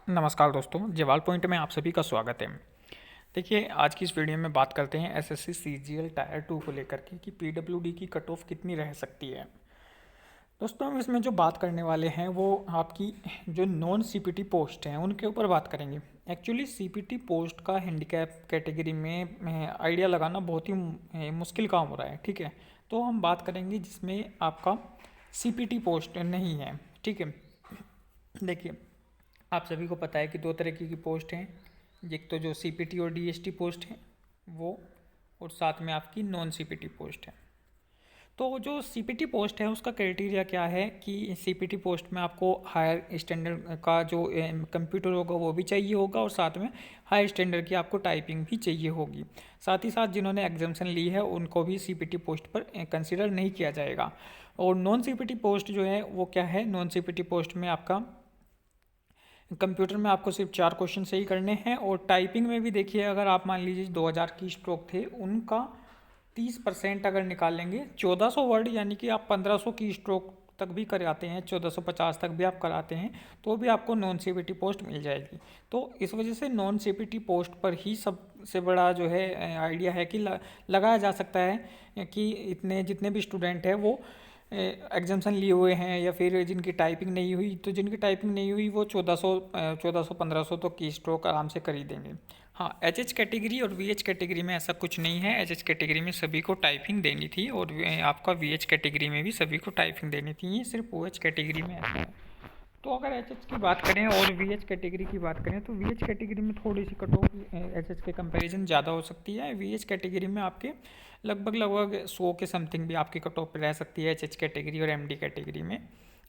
नमस्कार दोस्तों, जवाल पॉइंट में आप सभी का स्वागत है। देखिए, आज की इस वीडियो में बात करते हैं एसएससी सीजीएल टायर 2 को लेकर के कि पीडब्ल्यूडी की कट ऑफ कितनी रह सकती है। दोस्तों, हम इसमें जो बात करने वाले हैं वो आपकी जो नॉन सीपीटी पोस्ट हैं उनके ऊपर बात करेंगे। एक्चुअली सीपीटी पोस्ट का हैंडीकैप कैटेगरी में आइडिया लगाना बहुत ही मुश्किल काम हो रहा है। ठीक है, तो हम बात करेंगे जिसमें आपका सीपीटी पोस्ट नहीं है। ठीक है, देखिए, आप सभी को पता है कि दो तरीके की पोस्ट हैं। एक तो जो सीपीटी और डीएसटी पोस्ट है वो, और साथ में आपकी नॉन सीपीटी पोस्ट है। तो जो सीपीटी पोस्ट है उसका क्राइटेरिया क्या है कि सीपीटी पोस्ट में आपको हायर स्टैंडर्ड का जो कंप्यूटर होगा वो भी चाहिए होगा, और साथ में हाई स्टैंडर्ड की आपको टाइपिंग भी चाहिए होगी। साथ ही साथ जिन्होंने एग्जाम्शन ली है उनको भी सीपीटी पोस्ट पर कंसिडर नहीं किया जाएगा। और नॉन सीपीटी पोस्ट जो है वो क्या है, नॉन सीपीटी पोस्ट में आपका कंप्यूटर में आपको सिर्फ 4 क्वेश्चन सही करने हैं, और टाइपिंग में भी देखिए, अगर आप मान लीजिए 2000 की स्ट्रोक थे उनका 30% अगर निकाल लेंगे 1400 वर्ड, यानी कि आप 1500 की स्ट्रोक तक भी कराते हैं, 1450 तक भी आप कराते हैं तो भी आपको नॉन सीपीटी पोस्ट मिल जाएगी। तो इस वजह से नॉन सीपीटी पोस्ट पर ही सबसे बड़ा जो है आइडिया है कि लगाया जा सकता है कि इतने जितने भी स्टूडेंट हैं वो एग्जाम्सन लिए हुए हैं, या फिर जिनकी टाइपिंग नहीं हुई, तो जिनकी टाइपिंग नहीं हुई वो 1400 1500 तो की स्ट्रोक आराम से कर ही देंगे। हाँ, एच कैटेगरी और वी एच कैटेगरी में ऐसा कुछ नहीं है। एच कैटेगरी में सभी को टाइपिंग देनी थी, और आपका वी एच कैटेगरी में भी सभी को टाइपिंग देनी थी। ये सिर्फ ओ एच कैटेगरी में ऐसा है। तो अगर एच की बात करें और वी एच कैटेगरी की बात करें तो वी एच कैटेगरी में थोड़ी सी कट ऑफ एच के कंपैरिजन ज़्यादा हो सकती है। वी एच कैटेगरी में आपके लगभग 100 के समथिंग भी आपकी कट ऑफ रह सकती है एच कैटेगरी और एम डी कैटेगरी में।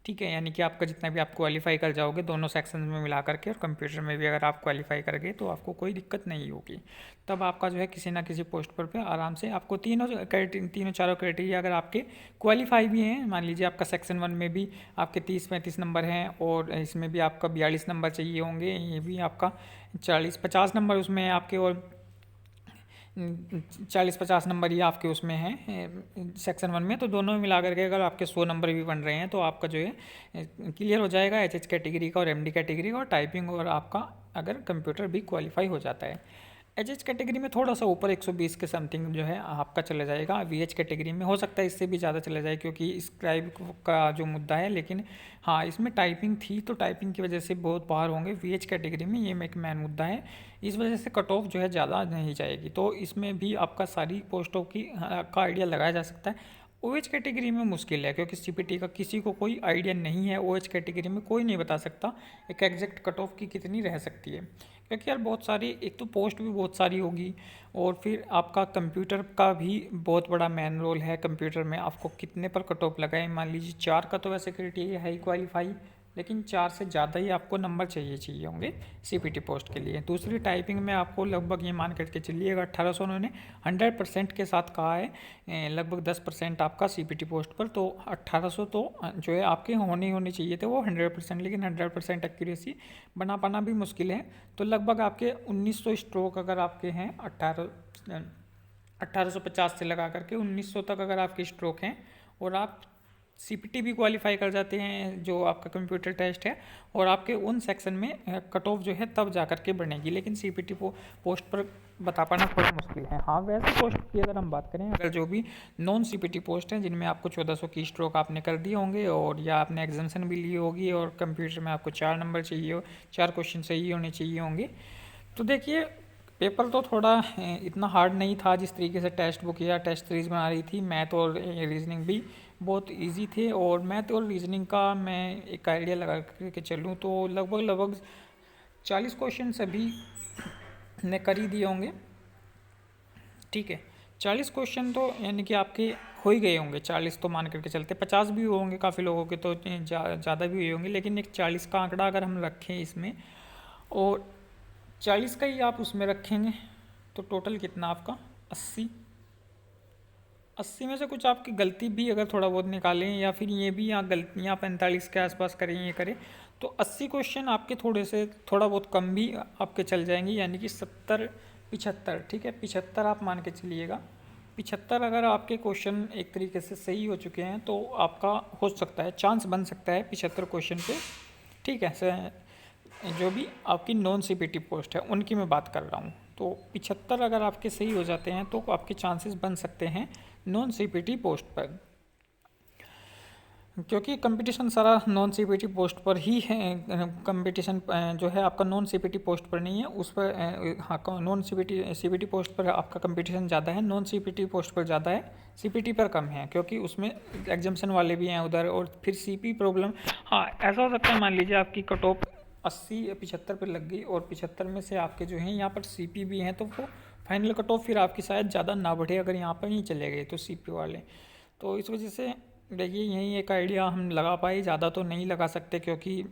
ठीक है, यानी कि आपका जितना भी आप क्वालिफाई कर जाओगे दोनों सेक्शन में मिला करके, और कंप्यूटर में भी अगर आप क्वालिफाई कर गए तो आपको कोई दिक्कत नहीं होगी। तब आपका जो है किसी ना किसी पोस्ट पर पे आराम से आपको तीनों चारों क्राइटेरिया अगर आपके क्वालिफाई भी हैं, मान लीजिए आपका सेक्शन 1 में भी आपके 30-35 नंबर हैं, और इसमें भी आपका 42 नंबर चाहिए होंगे, ये भी आपका 40-50 नंबर उसमें है आपके, और 40-50 नंबर ही आपके उसमें हैं सेक्शन 1 में, तो दोनों में मिला करके अगर आपके 100 नंबर भी बन रहे हैं तो आपका जो है क्लियर हो जाएगा एच कैटेगरी का और एमडी कैटेगरी का, और टाइपिंग और आपका अगर कंप्यूटर भी क्वालिफाई हो जाता है। एच कैटेगरी में थोड़ा सा ऊपर 120 के समथिंग जो है आपका चला जाएगा। वी एच कैटेगरी में हो सकता है इससे भी ज़्यादा चला जाए, क्योंकि स्क्राइब का जो मुद्दा है, लेकिन हाँ इसमें टाइपिंग थी तो टाइपिंग की वजह से बहुत बाहर होंगे। वी एच कैटेगरी में ये एक मेन मुद्दा है, इस वजह से कट ऑफ जो है ज़्यादा नहीं जाएगी। तो इसमें भी आपका सारी पोस्टों की का आइडिया लगाया जा सकता है। ओ एच कैटेगरी में मुश्किल है, क्योंकि सीपीटी का किसी को कोई आइडिया नहीं है। ओ एच कैटेगरी में कोई नहीं बता सकता एक एग्जैक्ट कट ऑफ की कितनी रह सकती है, क्योंकि यार बहुत सारी, एक तो पोस्ट भी बहुत सारी होगी, और फिर आपका कंप्यूटर का भी बहुत बड़ा मेन रोल है। कंप्यूटर में आपको कितने पर कट ऑफ लगाए, मान लीजिए 4 का तो वैसे क्राइटेरिया है ही क्वालिफाई, लेकिन 4 से ज़्यादा ही आपको नंबर चाहिए होंगे सीपीटी पोस्ट के लिए। दूसरी टाइपिंग में आपको लगभग ये मान करके चलिएगा 1800 उन्होंने 100% के साथ कहा है, लगभग 10% आपका सीपीटी पोस्ट पर, तो 1800 तो जो है आपके होने चाहिए थे वो 100%, लेकिन 100% एक्यूरेसी बना पाना भी मुश्किल है। तो लगभग आपके 1900 स्ट्रोक अगर आपके हैं 1850 से लगा करके 1900 तक अगर आपके स्ट्रोक हैं, और आप सीपीटी भी क्वालिफाई कर जाते हैं जो आपका कंप्यूटर टेस्ट है, और आपके उन सेक्शन में कट ऑफ जो है तब जा करके बनेगी, लेकिन सीपीटी पोस्ट पर बता पाना थोड़ा मुश्किल है। हाँ, वैसे पोस्ट की अगर हम बात करें, अगर जो भी नॉन सीपीटी पोस्ट हैं जिनमें आपको 1400 की स्ट्रोक आपने कर दिए होंगे, और या आपने एग्जाम्शन भी ली होगी, और कंप्यूटर में आपको 4 नंबर चाहिए, 4 क्वेश्चन सही होने चाहिए होंगे, तो देखिए पेपर तो थोड़ा इतना हार्ड नहीं था। जिस तरीके से टेस्ट बुक या टेस्ट सीरीज बना रही थी, मैथ और रीजनिंग भी बहुत इजी थे, और मैथ और रीजनिंग का मैं एक आइडिया लगा करके चलूँ तो लगभग 40 क्वेश्चन सभी ने कर ही दिए होंगे। ठीक है, 40 क्वेश्चन तो यानी कि आपके हो ही गए होंगे। 40 तो मान करके चलते, 50 भी हुए होंगे काफ़ी लोगों के, तो ज़्यादा भी हुए होंगे, लेकिन एक 40 का आंकड़ा अगर हम रखें इसमें, और 40 का ही आप उसमें रखेंगे तो टोटल कितना आपका 80। 80 में से कुछ आपकी गलती भी अगर थोड़ा बहुत निकालें, या फिर ये भी यहाँ गलतियाँ 45 के आसपास करें, ये करें, तो 80 क्वेश्चन आपके थोड़ा बहुत कम भी आपके चल जाएंगे, यानी कि 70-75। ठीक है, 75 आप मान के चलिएगा। 75 अगर आपके क्वेश्चन एक तरीके से सही हो चुके हैं तो आपका हो सकता है, चांस बन सकता है 75 क्वेश्चन पे। ठीक है, जो भी आपकी नॉन सीपीटी पोस्ट है उनकी मैं बात कर रहा हूँ। तो 75 अगर आपके सही हो जाते हैं तो आपके चांसेस बन सकते हैं नॉन सीपीटी पोस्ट पर, क्योंकि कंपटीशन सारा नॉन सीपीटी पोस्ट पर ही है। कंपटीशन जो है आपका नॉन सीपीटी पोस्ट पर नहीं है, उस पर हाँ नॉन सीपीटी पोस्ट पर आपका कंपटीशन ज़्यादा है, नॉन सीपीटी पोस्ट पर ज़्यादा है, सीपीटी पर कम है, क्योंकि उसमें एग्जाम्शन वाले भी हैं उधर। और फिर सीपी प्रॉब्लम, हाँ ऐसा हो सकता है, मान लीजिए आपकी कट ऑफ 80-75 पर लग गई और 75 में से आपके जो हैं यहाँ पर सीपी भी हैं, तो वो फाइनल कट ऑफ फिर आपकी शायद ज़्यादा ना बढ़े अगर यहाँ पर ही चले गए तो सीपी वाले। तो इस वजह से देखिए यही एक आइडिया हम लगा पाए, ज़्यादा तो नहीं लगा सकते क्योंकि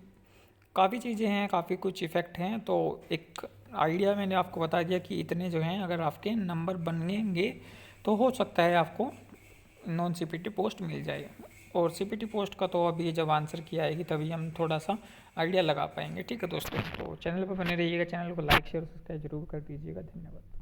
काफ़ी चीज़ें हैं, काफ़ी कुछ इफ़ेक्ट हैं। तो एक आइडिया मैंने आपको बता दिया कि इतने जो हैं अगर आपके नंबर बनेंगे तो हो सकता है आपको नॉन सीपीटी पोस्ट मिल जाए। और सीपीटी पोस्ट का तो अभी जब आंसर की आएगी तभी हम थोड़ा सा आइडिया लगा पाएंगे। ठीक है दोस्तों, तो चैनल पर बने रहिएगा, चैनल को लाइक शेयर सब्सक्राइब जरूर कर दीजिएगा। धन्यवाद।